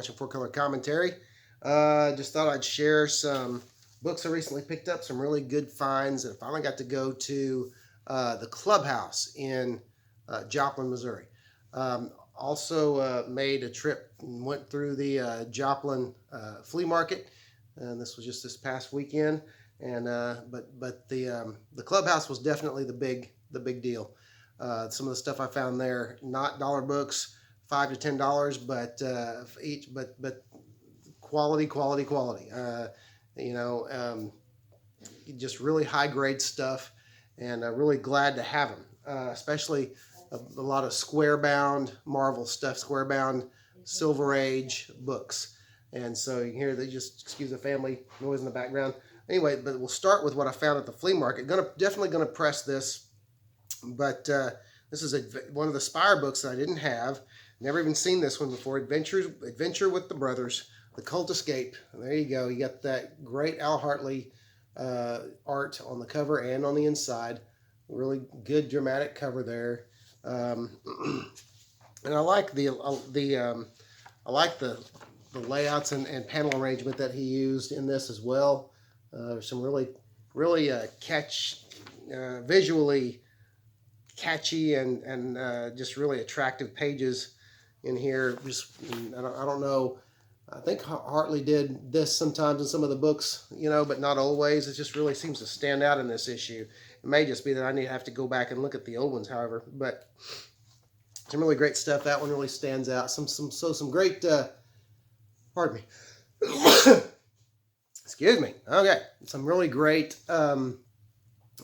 watching 4-Color Commentary. Just thought I'd share some books I recently picked up, some really good finds, and finally got to go to the Clubhouse in Joplin, Missouri. Also made a trip and went through the Joplin flea market, and this was just this past weekend. And but the Clubhouse was definitely the big deal. Some of the stuff I found there, not dollar books, $5 to $10, but each, but quality. Just really high grade stuff, and really glad to have them. Especially a lot of square bound Marvel stuff, square bound Silver Age books. And so you can hear, they just excuse the family noise in the background. Anyway, but we'll start with what I found at the flea market. Definitely gonna press this. But this is one of the Spire books that I didn't have. Never even seen this one before. Adventure with the Brothers, The Cult Escape. There you go. You got that great Al Hartley art on the cover and on the inside. Really good dramatic cover there. And I like the layouts and panel arrangement that he used in this as well. Some really visually catchy and just really attractive pages in here. I don't know. I think Hartley did this sometimes in some of the books, but not always. It just really seems to stand out in this issue. It may just be that I have to go back and look at the old ones, however. But some really great stuff. That one really stands out. Some great. Pardon me. Excuse me. Okay, some really great Al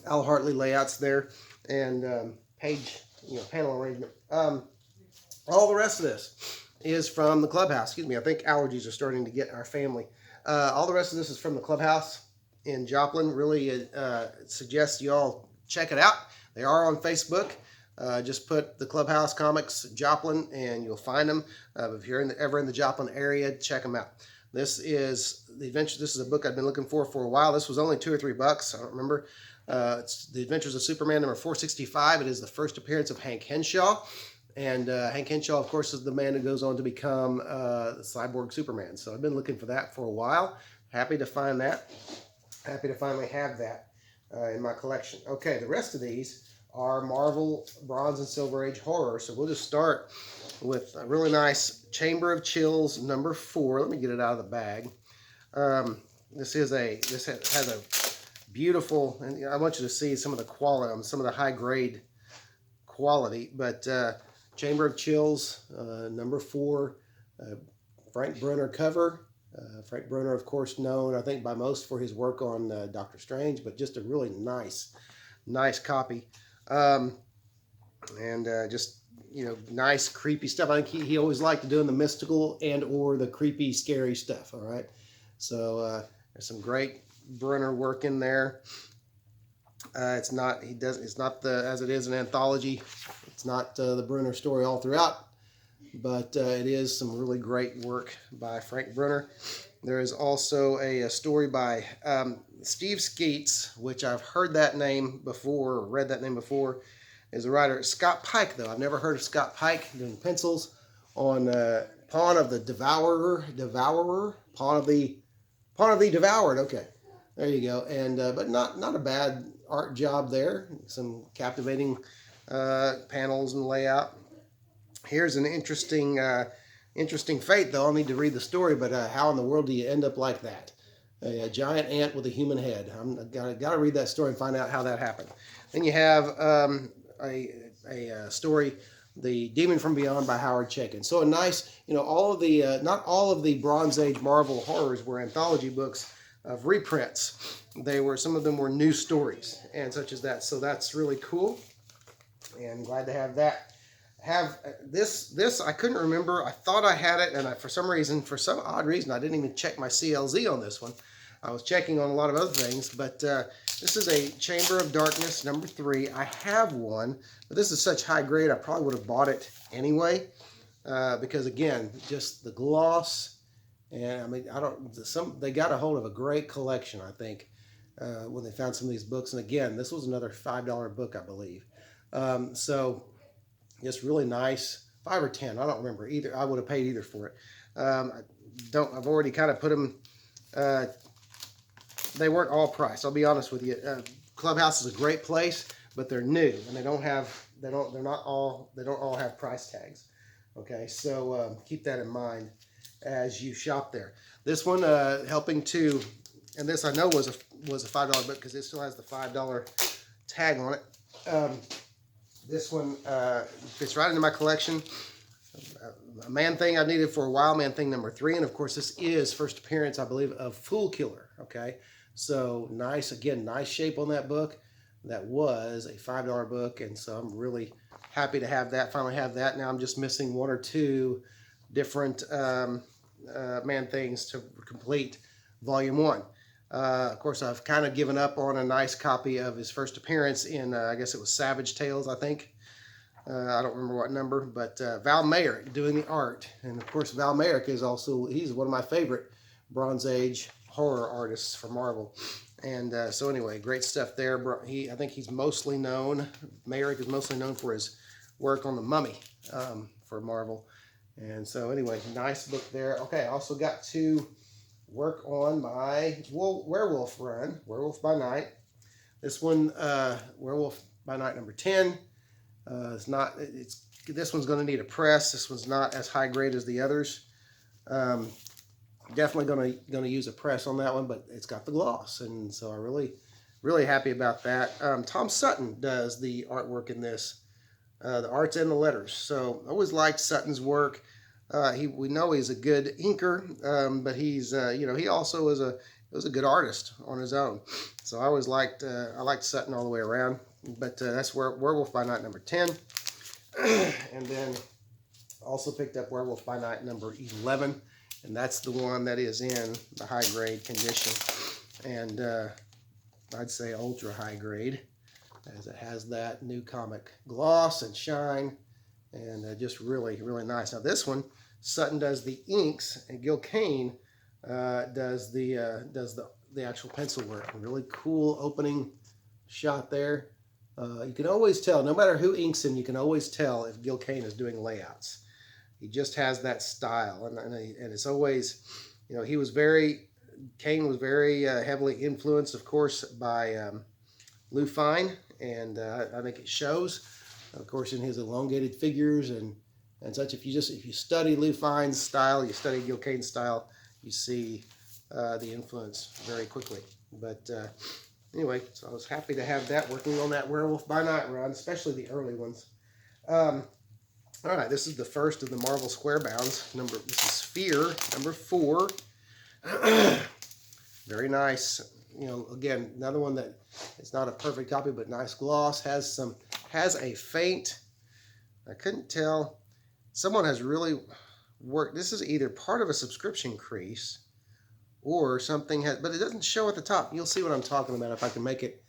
Hartley layouts there, and page, panel arrangement. All the rest of this is from the Clubhouse. Excuse me. I think allergies are starting to get our family. All the rest of this is from the Clubhouse in Joplin. Really suggest you all check it out. They are on Facebook. Just put the Clubhouse Comics Joplin and you'll find them. If you're ever in the Joplin area, check them out. This is the adventure. This is a book I've been looking for a while. This was only $2 or $3. I don't remember. It's The Adventures of Superman number 465. It is the first appearance of Hank Henshaw. And Hank Henshaw, of course, is the man who goes on to become the cyborg Superman. So I've been looking for that for a while. Happy to find that. Happy to finally have that in my collection. Okay, the rest of these are Marvel Bronze and Silver Age horror. So we'll just start with a really nice Chamber of Chills number 4. Let me get it out of the bag. This has a beautiful, and I want you to see some of the quality, some of the high grade quality. But Chamber of Chills number 4, Frank Brunner cover. Frank Brunner, of course, known I think by most for his work on Doctor Strange, but just a really nice copy. Just nice creepy stuff. I think he always liked doing the mystical and or the creepy scary stuff. All right, so there's some great Brunner work in there. It's not as it is an anthology. It's not the Brunner story all throughout, but it is some really great work by Frank Brunner. There is also a story by Steve Skeets, which I've heard that name before, or read that name before, is a writer. Scott Pike, though. I've never heard of Scott Pike doing pencils on Pawn of the Devourer, Pawn of the Devoured. Okay, there you go. And but not a bad art job there. Some captivating panels and layout. Here's an interesting fate, though. I'll need to read the story, but how in the world do you end up like that? A giant ant with a human head. I've got to read that story and find out how that happened. Then you have a story, The Demon from Beyond by Howard Chaykin. So a nice, all of the, not all of the Bronze Age Marvel horrors were anthology books of reprints. Some of them were new stories and such as that. So that's really cool, and glad to have that. Have this I couldn't remember. I thought I had it, and for some odd reason, I didn't even check my CLZ on this one. I was checking on a lot of other things, but this is a Chamber of Darkness number 3. I have one, but this is such high grade, I probably would have bought it anyway, because again, just the gloss, and I mean, they got a hold of a great collection, I think, when they found some of these books. And again, this was another $5 book, I believe. So just really nice, 5 or 10, I don't remember either. I would have paid either for it. I've already kind of put them. They weren't all priced. I'll be honest with you. Clubhouse is a great place, but they're new and they don't all have price tags. Okay, so keep that in mind as you shop there. This one helping to, and this I know was a $5 book because it still has the $5 tag on it. This one fits right into my collection. A Man Thing I've needed for a while, Man Thing number 3, and of course this is first appearance, I believe, of Fool Killer. Okay, so nice, again, nice shape on that book. That was a $5 book, and so I'm really happy to have that. Finally have that. Now I'm just missing 1 or 2 different Man Things to complete Volume 1. Of course, I've kind of given up on a nice copy of his first appearance in, I guess it was Savage Tales, I think. I don't remember what number, but Val Mayrick doing the art. And of course, Val Mayrick is also, he's one of my favorite Bronze Age horror artists for Marvel. And so anyway, great stuff there. I think he's mostly known, Mayrick is mostly known for his work on The Mummy for Marvel. And so anyway, nice book there. Okay, I also got to work on my werewolf run, Werewolf by Night. This one, Werewolf by Night number 10. This one's going to need a press. This one's not as high grade as the others. Definitely going to use a press on that one, but it's got the gloss, and so I'm really happy about that. Tom Sutton does the artwork in this, the arts and the letters. So I always liked Sutton's work. We know he's a good inker, but he's he also was a good artist on his own. So I always liked Sutton all the way around. But that's Werewolf by Night number 10. And then also picked up Werewolf by Night number 11. And that's the one that is in the high grade condition. And I'd say ultra high grade, as it has that new comic gloss and shine. And just really, really nice. Now this one, Sutton does the inks, and Gil Kane does the actual pencil work. Really cool opening shot there. You can always tell, no matter who inks him, you can always tell if Gil Kane is doing layouts. He just has that style, and it's always, Kane was very heavily influenced, of course, by Lou Fine, and I think it shows, of course, in his elongated figures and such. If you study Lou Fine's style, you study Gil Kane's style, you see the influence very quickly. But anyway, so I was happy to have that, working on that Werewolf by Night run, especially the early ones. All right, this is the first of the Marvel Square Bounds. This is Fear, number 4. Very nice. Again, another one that it's not a perfect copy, but nice gloss. Has a faint. I couldn't tell. Someone has really worked. This is either part of a subscription crease, or something but it doesn't show at the top. You'll see what I'm talking about if I can make it.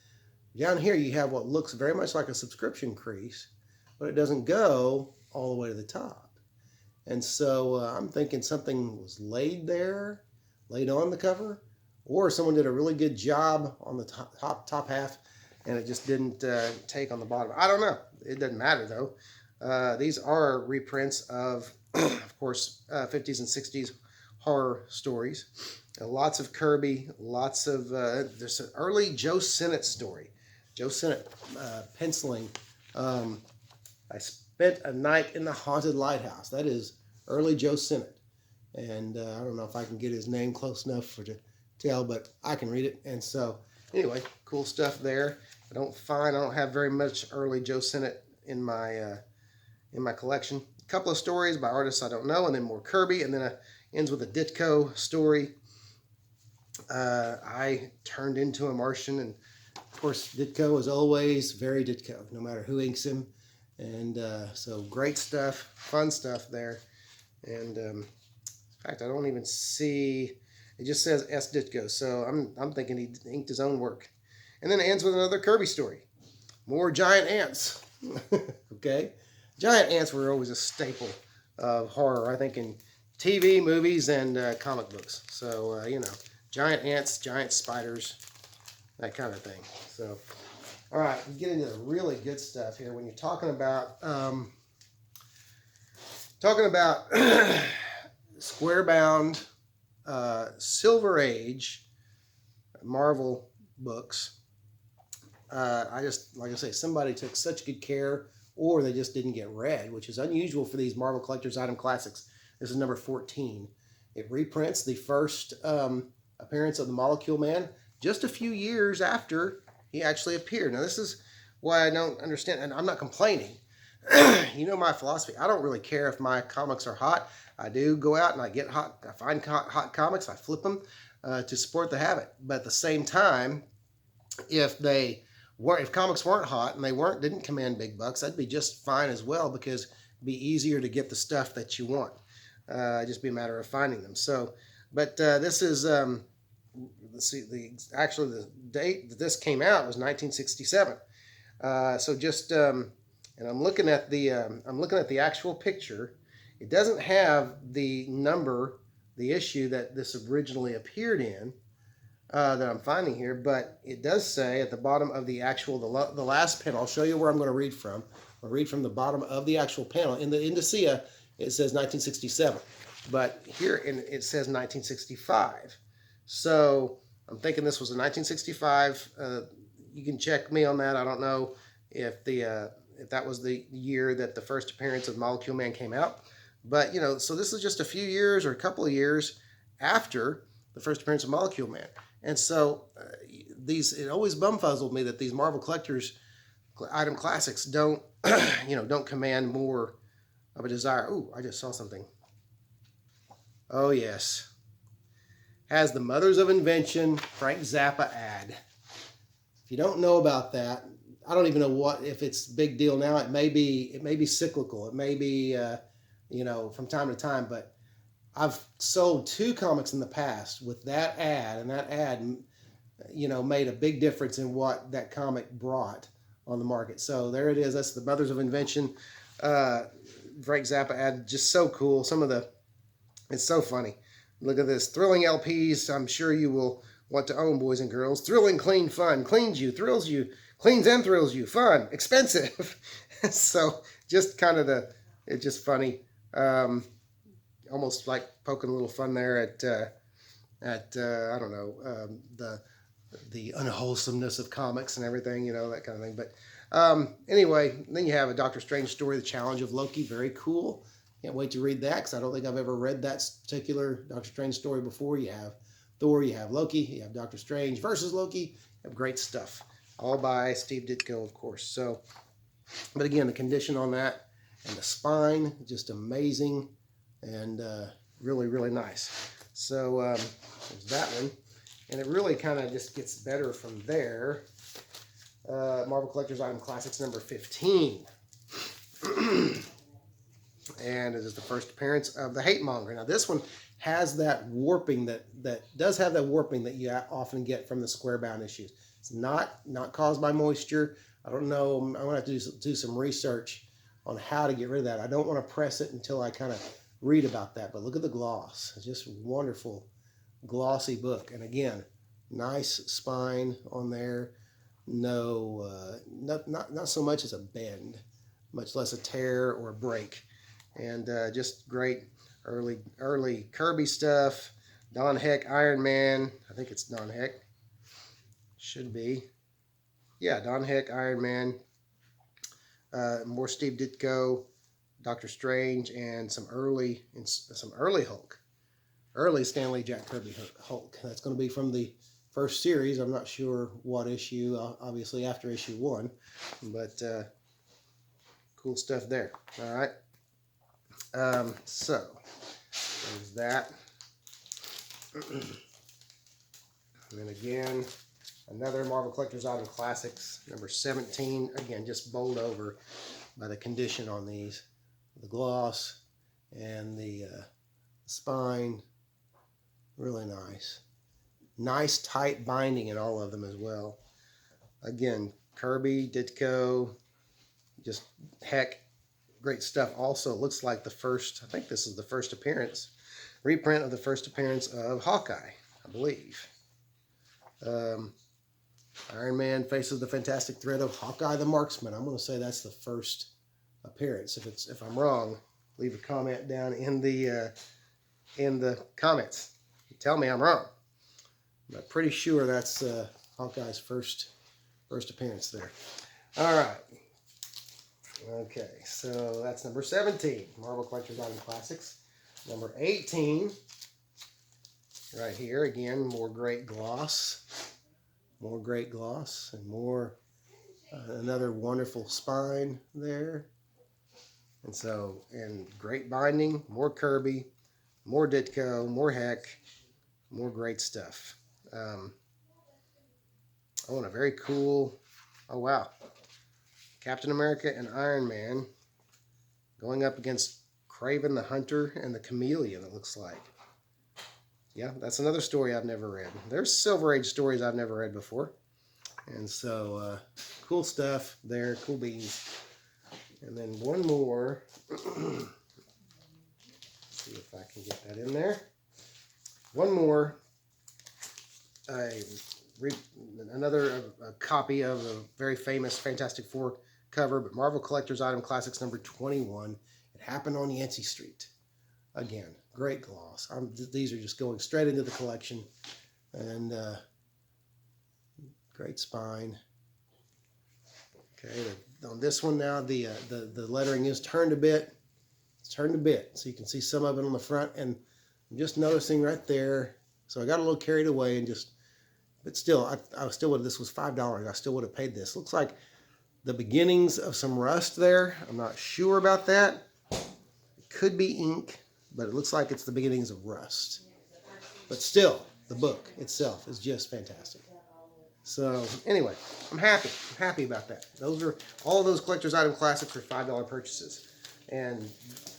Down here you have what looks very much like a subscription crease, but it doesn't go all the way to the top. And so I'm thinking something was laid on the cover, or someone did a really good job on the top half, and it just didn't take on the bottom. I don't know. It doesn't matter though. These are reprints of course, 50s and 60s horror stories. Lots of Kirby, lots of, there's an early Joe Sinnott story. Joe Sinnott penciling. I spent a night in the haunted lighthouse. That is early Joe Sinnott. And I don't know if I can get his name close enough to tell, but I can read it. And so, anyway, cool stuff there. I don't have very much early Joe Sinnott in my collection. A couple of stories by artists I don't know, and then more Kirby, and then it ends with a Ditko story. I turned into a Martian, and of course Ditko is always very Ditko, no matter who inks him. And so great stuff, fun stuff there. And in fact, I don't even see, it just says S. Ditko, so I'm thinking he inked his own work. And then it ends with another Kirby story. More giant ants. Okay? Giant ants were always a staple of horror, I think, in TV, movies, and comic books. So, giant ants, giant spiders, that kind of thing. So, all right, we get into the really good stuff here. When you're talking about square bound Silver Age Marvel books. Like I say, somebody took such good care, or they just didn't get read, which is unusual for these Marvel Collector's Item Classics. This is number 14. It reprints the first appearance of the Molecule Man just a few years after he actually appeared. Now, this is why I don't understand, and I'm not complaining. You know my philosophy. I don't really care if my comics are hot. I do go out and I get hot. I find hot comics. I flip them to support the habit. But at the same time, if comics weren't hot and they didn't command big bucks, that'd be just fine as well, because it'd be easier to get the stuff that you want. Just be a matter of finding them. So, but this is let's see, actually the date that this came out was 1967. So just and I'm looking at the actual picture. It doesn't have the number, the issue that this originally appeared in. That I'm finding here, but it does say at the bottom of the actual, the last panel, I'll show you where I'm going to read from. I'll read from the bottom of the actual panel. In the indicia, it says 1967, but here it says 1965. So I'm thinking this was a 1965. You can check me on that. I don't know if that was the year that the first appearance of Molecule Man came out, but so this is just a few years or a couple of years after the first appearance of Molecule Man. And so it always bumfuzzled me that these Marvel Collector's Item Classics don't command more of a desire. Ooh, I just saw something. Oh yes, has the Mothers of Invention Frank Zappa ad. If you don't know about that, I don't even know if it's a big deal now. It may be cyclical. It may be from time to time, but I've sold 2 comics in the past with that ad, and that ad, made a big difference in what that comic brought on the market. So there it is. That's the Mothers of Invention, Frank Zappa ad. Just so cool. It's so funny. Look at this. Thrilling LPs. I'm sure you will want to own, boys and girls. Thrilling, clean, fun. Cleans you, thrills you, cleans and thrills you. Fun, expensive. So just it's just funny. Almost like poking a little fun there at I don't know, the unwholesomeness of comics and everything, that kind of thing. But anyway, then you have a Doctor Strange story, The Challenge of Loki. Very cool. Can't wait to read that, because I don't think I've ever read that particular Doctor Strange story before. You have Thor, you have Loki, you have Doctor Strange versus Loki. You have great stuff, all by Steve Ditko, of course. So, but again, the condition on that and the spine, just amazing. And really, really nice. So there's that one. And it really kind of just gets better from there. Marvel Collector's Item Classics number 15. And it is the first appearance of the Hate Monger. Now this one has that warping that does have that warping that you often get from the square bound issues. It's not caused by moisture. I don't know. I'm going to have to do some research on how to get rid of that. I don't want to press it until I kind of read about that. But look at the gloss. It's just wonderful, glossy book. And again, nice spine on there. No, not so much as a bend, much less a tear or a break. And just great early Kirby stuff. Don Heck, Iron Man. I think it's Don Heck. Should be. Yeah, Don Heck, Iron Man. More Steve Ditko, Doctor Strange, and some early Hulk. Early Stanley Jack Kirby Hulk. That's going to be from the first series. I'm not sure what issue, obviously after issue 1. But cool stuff there. All right. So there's that. And then again, another Marvel Collector's Item Classics, number 17. Again, just bowled over by the condition on these. The gloss and the spine. Really nice. Nice tight binding in all of them as well. Again, Kirby, Ditko, just heck. Great stuff. Also, it looks like I think this is the first reprint of the first appearance of Hawkeye, I believe. Iron Man faces the fantastic threat of Hawkeye the Marksman. I'm going to say that's the first appearance. If I'm wrong, leave a comment down in the comments. Tell me I'm wrong. But pretty sure that's Hawkeye's first appearance there. All right. Okay, so that's number 17, Marvel Collector's Item Classics. Number 18, right here, again, more great gloss. More great gloss and more, another wonderful spine there. And so, and great binding, more Kirby, more Ditko, more Heck, more great stuff. Oh, and a very cool, oh wow, Captain America and Iron Man going up against Kraven the Hunter and the Chameleon, it looks like. Yeah, that's another story I've never read. There's Silver Age stories I've never read before. And so, cool stuff there, cool beans. And then one more. See if I can get that in there. One more. Another copy of a very famous Fantastic Four cover, but Marvel Collector's Item Classics number 21. It happened on Yancey Street. Again, great gloss. These are just going straight into the collection. And great spine. Okay, on this one now, the lettering is turned a bit. It's turned a bit, so you can see some of it on the front. And I'm just noticing right there. So I got a little carried away and just, but still, I still would. This was $5. I still would have paid this. Looks like the beginnings of some rust there. I'm not sure about that. It could be ink, but it looks like it's the beginnings of rust. But still, the book itself is just fantastic. So anyway, I'm happy. I'm happy about that. Those are all of those collector's item classics are $5 purchases, and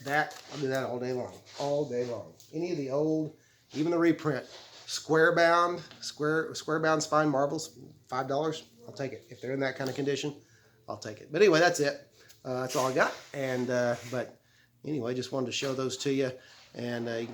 that I'll do that all day long. All day long. Any of the old, even the reprint, square bound spine marbles, $5. I'll take it if they're in that kind of condition. I'll take it. But anyway, that's it. That's all I got. And but anyway, just wanted to show those to you, and you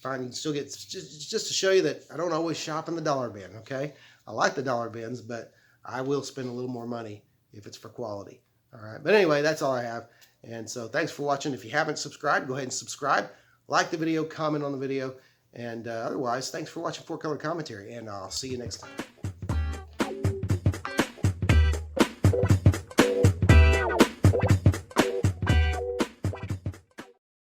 can still get just to show you that I don't always shop in the dollar bin. Okay. I like the dollar bins, but I will spend a little more money if it's for quality. All right. But anyway, that's all I have. And so thanks for watching. If you haven't subscribed, go ahead and subscribe. Like the video, comment on the video. And otherwise, thanks for watching 4 Color Commentary. And I'll see you next time.